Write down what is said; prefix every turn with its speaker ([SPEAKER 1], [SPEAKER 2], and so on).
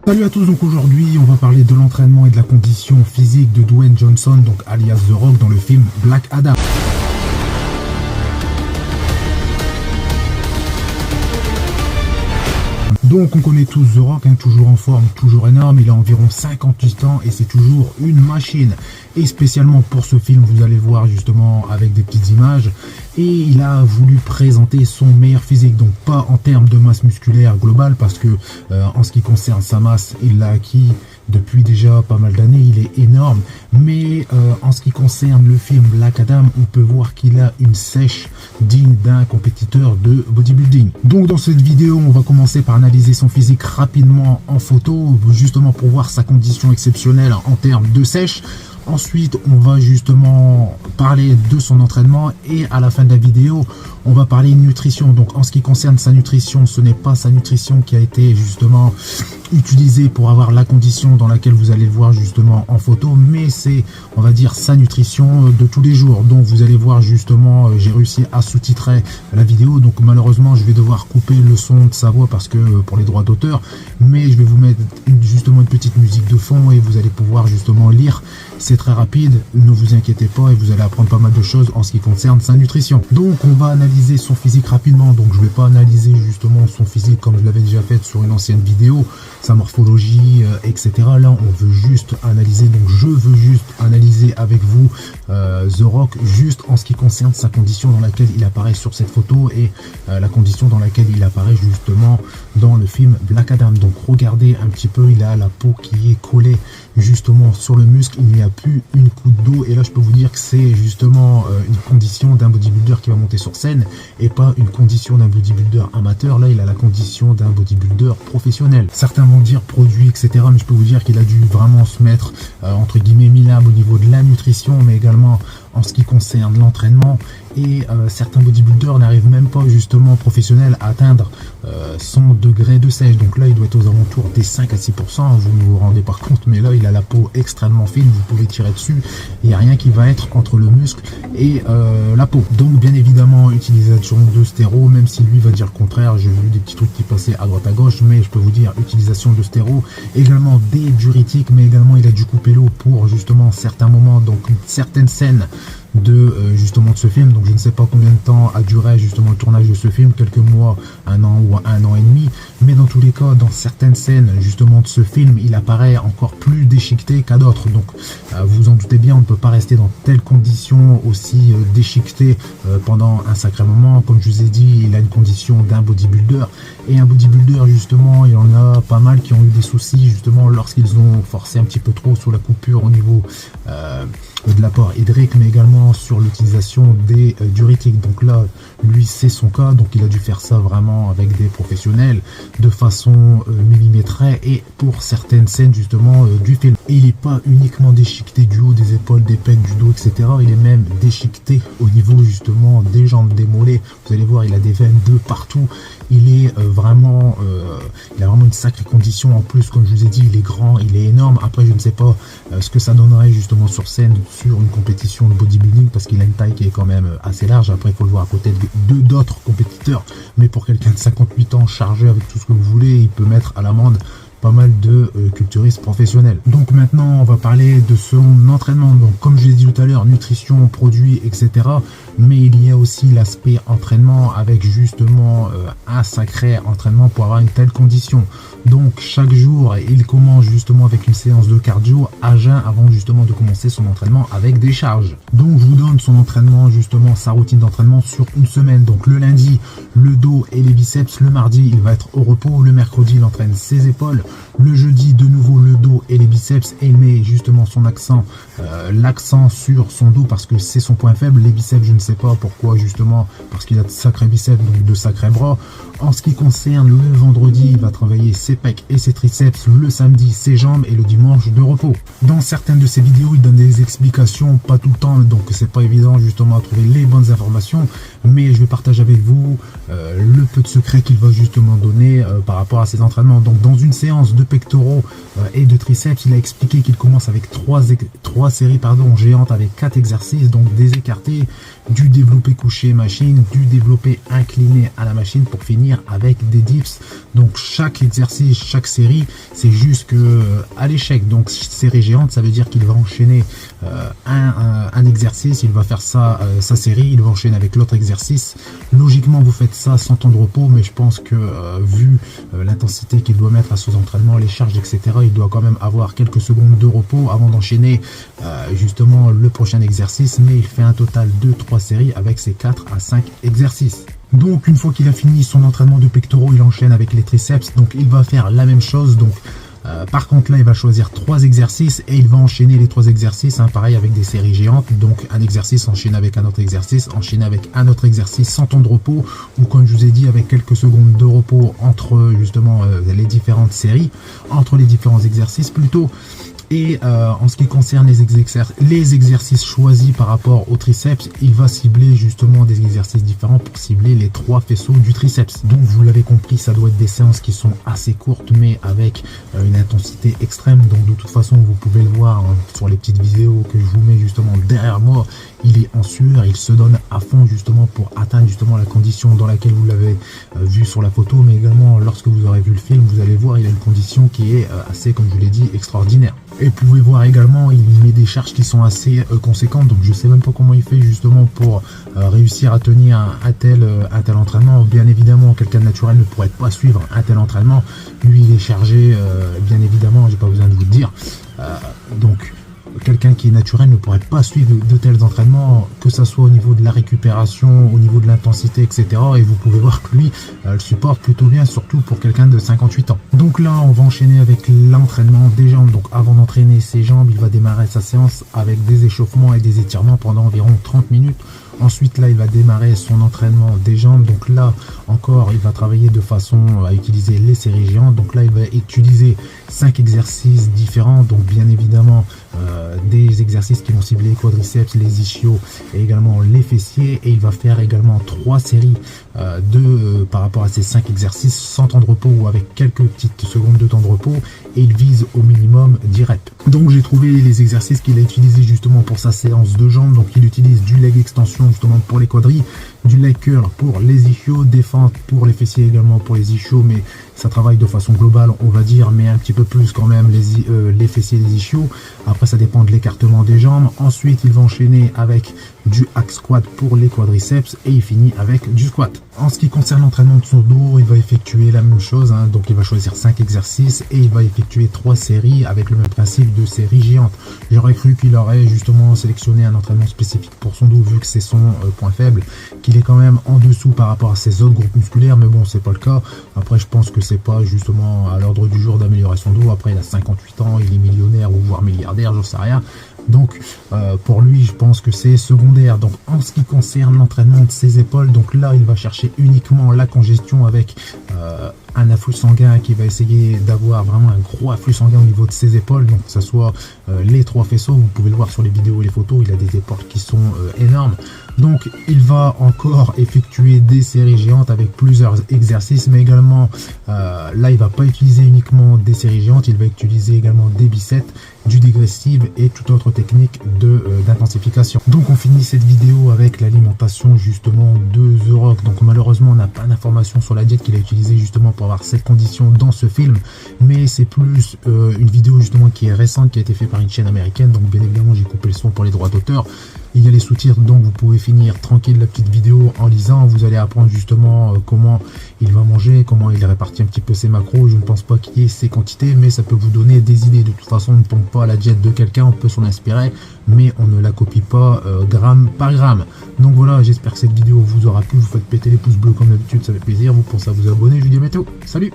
[SPEAKER 1] Salut à tous, donc aujourd'hui on va parler de l'entraînement et de la condition physique de Dwayne Johnson, donc alias The Rock, dans le film Black Adam. Donc on connaît tous The Rock, toujours en forme, toujours énorme, il a environ 58 ans et c'est toujours une machine. Et spécialement pour ce film, vous allez voir justement avec des petites images, et il a voulu présenter son meilleur physique, donc pas en termes de masse musculaire globale, parce que en ce qui concerne sa masse, il l'a acquis depuis déjà pas mal d'années, il est énorme, mais en ce qui concerne le film Black Adam, on peut voir qu'il a une sèche digne d'un compétiteur de bodybuilding. Donc dans cette vidéo, on va commencer par analyser son physique rapidement en photo, justement pour voir sa condition exceptionnelle en termes de sèche. Ensuite, on va justement parler de son entraînement et à la fin de la vidéo, on va parler nutrition. Donc en ce qui concerne sa nutrition, ce n'est pas sa nutrition qui a été justement utilisée pour avoir la condition dans laquelle vous allez le voir justement en photo, mais c'est, on va dire, sa nutrition de tous les jours. Donc vous allez voir justement, j'ai réussi à sous-titrer la vidéo, donc malheureusement je vais devoir couper le son de sa voix parce que pour les droits d'auteur, mais je vais vous mettre justement une petite musique de fond et vous allez pouvoir justement lire. C'est très rapide, ne vous inquiétez pas, et vous allez apprendre pas mal de choses en ce qui concerne sa nutrition. Donc on va analyser son physique rapidement, donc je ne vais pas analyser justement son physique comme je l'avais déjà fait sur une ancienne vidéo, sa morphologie, etc. Là on veut juste analyser, donc je veux juste analyser avec vous The Rock, juste en ce qui concerne sa condition dans laquelle il apparaît sur cette photo et la condition dans laquelle il apparaît justement dans le film Black Adam. Donc regardez un petit peu, il a la peau qui est collée justement sur le muscle, il n'y a plus une goutte d'eau, et là je peux vous dire que c'est justement une condition d'un bodybuilder qui va monter sur scène et pas une condition d'un bodybuilder amateur. Là il a la condition d'un bodybuilder professionnel. Certains vont dire produit, etc., mais je peux vous dire qu'il a dû vraiment se mettre entre guillemets minable au niveau de la nutrition, mais également en ce qui concerne l'entraînement, et certains bodybuilders n'arrivent même pas justement professionnels à atteindre son degré de sèche. Donc là il doit être aux alentours des 5 à 6%, vous ne vous rendez pas compte, mais là il a la peau extrêmement fine, vous pouvez tirer dessus, il n'y a rien qui va être entre le muscle et la peau. Donc bien évidemment utilisation de stéro, même si lui va dire le contraire, j'ai vu des petits trucs qui passaient à droite à gauche, mais je peux vous dire utilisation de stéro, également des diurétiques, mais également il a dû couper l'eau pour justement certains moments, donc certaines scènes de justement de ce film. Donc je ne sais pas combien de temps a duré justement le tournage de ce film, quelques mois, un an ou un an et demi, mais dans tous les cas, dans certaines scènes justement de ce film, il apparaît encore plus déchiqueté qu'à d'autres. Donc vous en doutez bien, on ne peut pas rester dans telles conditions aussi déchiquetées pendant un sacré moment. Comme je vous ai dit, il a une condition d'un bodybuilder, et un bodybuilder justement, il y en a pas mal qui ont eu des soucis justement lorsqu'ils ont forcé un petit peu trop sur la coupure au niveau de l'apport hydrique, mais également sur l'utilisation des diurétiques. Donc là lui c'est son cas, donc il a dû faire ça vraiment avec des professionnels de façon millimétrée, et pour certaines scènes justement du film. Et il n'est pas uniquement déchiqueté du haut des épaules, des pecs, du dos, etc. Il est même déchiqueté au niveau justement des jambes, des mollets. Vous allez voir, il a des veines de partout. Il est vraiment il a vraiment une sacrée condition. En plus, comme je vous ai dit, il est grand, il est énorme. Après je ne sais pas ce que ça donnerait justement sur scène sur une compétition de bodybuilding, parce qu'il a une taille qui est quand même assez large. Après il faut le voir à côté de d'autres compétiteurs, mais pour quelqu'un de 58 ans chargé avec tout ce que vous voulez, il peut mettre à l'amende pas mal de culturistes professionnels. Donc maintenant on va parler de son entraînement. Donc comme je l'ai dit tout à l'heure, nutrition, produits, etc., mais il y a aussi l'aspect entraînement, avec justement un sacré entraînement pour avoir une telle condition. Donc chaque jour il commence justement avec une séance de cardio à jeun avant justement de commencer son entraînement avec des charges. Donc je vous donne son entraînement, justement sa routine d'entraînement sur une semaine. Donc le lundi le dos et les biceps, le mardi il va être au repos, le mercredi il entraîne ses épaules, le jeudi de nouveau le dos et les biceps, et il met justement son accent l'accent sur son dos parce que c'est son point faible. Les biceps je ne sais pas pourquoi, justement parce qu'il a de sacrés biceps, donc de sacrés bras. En ce qui concerne le vendredi, il va travailler ses pecs et ses triceps, le samedi ses jambes, et le dimanche de repos. Dans certaines de ses vidéos il donne des explications, pas tout le temps, donc c'est pas évident justement à trouver les bonnes informations, mais je vais partager avec vous le peu de secrets qu'il va justement donner par rapport à ses entraînements. Donc dans une séance de pectoraux et de triceps, il a expliqué qu'il commence avec trois séries géantes avec 4 exercices, donc des écartés, du développé couché machine, du développé incliné à la machine, pour finir finir avec des dips. Donc chaque exercice, chaque série, c'est juste que à l'échec. Donc série géante, ça veut dire qu'il va enchaîner un exercice, il va faire ça, sa série, il va enchaîner avec l'autre exercice. Logiquement, vous faites ça sans temps de repos, mais je pense que vu l'intensité qu'il doit mettre à son entraînement, les charges, etc., il doit quand même avoir quelques secondes de repos avant d'enchaîner justement le prochain exercice. Mais il fait un total de 3 séries avec ses 4 à 5 exercices. Donc une fois qu'il a fini son entraînement de pectoraux, il enchaîne avec les triceps. Donc il va faire la même chose. Donc par contre là il va choisir 3 exercices et il va enchaîner les 3 exercices, hein, pareil avec des séries géantes. Donc un exercice enchaîné avec un autre exercice, enchaîné avec un autre exercice sans temps de repos, ou comme je vous ai dit avec quelques secondes de repos entre justement les différentes séries, entre les différents exercices plutôt. Et en ce qui concerne les exercices choisis par rapport au triceps, il va cibler justement des exercices différents pour cibler les 3 faisceaux du triceps. Donc vous l'avez compris, ça doit être des séances qui sont assez courtes mais avec une intensité extrême. Donc de toute façon vous pouvez le voir hein, sur les petites vidéos que je vous mets justement derrière moi. Il est en sueur, il se donne à fond justement pour atteindre justement la condition dans laquelle vous l'avez vu sur la photo, mais également lorsque vous aurez vu le film, vous allez voir il a une condition qui est assez, comme je vous l'ai dit, extraordinaire. Et vous pouvez voir également, il met des charges qui sont assez conséquentes, donc je sais même pas comment il fait justement pour réussir à tenir un tel entraînement. Bien évidemment, quelqu'un de naturel ne pourrait pas suivre un tel entraînement. Lui, il est chargé, bien évidemment, j'ai pas besoin de vous le dire. Donc quelqu'un qui est naturel ne pourrait pas suivre de tels entraînements, que ce soit au niveau de la récupération, au niveau de l'intensité, etc. Et vous pouvez voir que lui le supporte plutôt bien, surtout pour quelqu'un de 58 ans. Donc là, on va enchaîner avec l'entraînement des jambes. Donc avant d'entraîner ses jambes, il va démarrer sa séance avec des échauffements et des étirements pendant environ 30 minutes. Ensuite, là, il va démarrer son entraînement des jambes. Donc là, encore, il va travailler de façon à utiliser les séries géantes. Donc là, il va utiliser 5 exercices différents. Donc bien évidemment, des exercices qui vont cibler les quadriceps, les ischios et également les fessiers. Et il va faire également 3 séries par rapport à ces 5 exercices sans temps de repos ou avec quelques petites secondes de temps de repos. Et il vise au minimum 10 reps. Donc j'ai trouvé les exercices qu'il a utilisés justement pour sa séance de jambes. Donc il utilise du leg extension justement pour les quadris, du leg curl pour les ischios, des fentes pour les fessiers également pour les ischios, mais ça travaille de façon globale on va dire, mais un petit peu plus quand même les fessiers et les ischios. Après ça dépend de l'écartement des jambes. Ensuite il va enchaîner avec du hack squat pour les quadriceps et il finit avec du squat. En ce qui concerne l'entraînement de son dos, il va effectuer la même chose, hein. Donc il va choisir 5 exercices et il va effectuer 3 séries avec le même principe de série géante. J'aurais cru qu'il aurait justement sélectionné un entraînement spécifique pour son dos vu que c'est son point faible, qu'il est quand même en dessous par rapport à ses autres groupes musculaires, mais bon c'est pas le cas. Après je pense que c'est pas justement à l'ordre du jour d'améliorer son dos. Après il a 58 ans, il est millionnaire ou voire milliardaire, j'en sais rien. Donc pour lui je pense que c'est secondaire. Donc en ce qui concerne l'entraînement de ses épaules, donc là il va chercher uniquement la congestion avec un afflux sanguin, qui va essayer d'avoir vraiment un gros afflux sanguin au niveau de ses épaules, donc que ce soit les 3 faisceaux. Vous pouvez le voir sur les vidéos et les photos, il a des épaules qui sont énormes. Donc il va encore effectuer des séries géantes avec plusieurs exercices, mais également là il va pas utiliser uniquement des séries géantes, il va utiliser également des biceps, du dégressive et toute autre technique d'intensification. Donc on finit cette vidéo avec l'alimentation justement de The Rock. Donc malheureusement on n'a pas d'informations sur la diète qu'il a utilisée justement pour avoir cette condition dans ce film, mais c'est plus une vidéo justement qui est récente, qui a été faite par une chaîne américaine. Donc bien évidemment j'ai coupé le son pour les droits d'auteur. Il y a les sous-titres, donc vous pouvez finir tranquille la petite vidéo en lisant. Vous allez apprendre justement comment il va manger, comment il répartit un petit peu ses macros. Je ne pense pas qu'il y ait ces quantités, mais ça peut vous donner des idées. De toute façon, on ne pompe pas la diète de quelqu'un, on peut s'en inspirer, mais on ne la copie pas gramme par gramme. Donc voilà, j'espère que cette vidéo vous aura plu. Vous faites péter les pouces bleus comme d'habitude, ça fait plaisir. Vous pensez à vous abonner. Je vous dis à bientôt. Salut!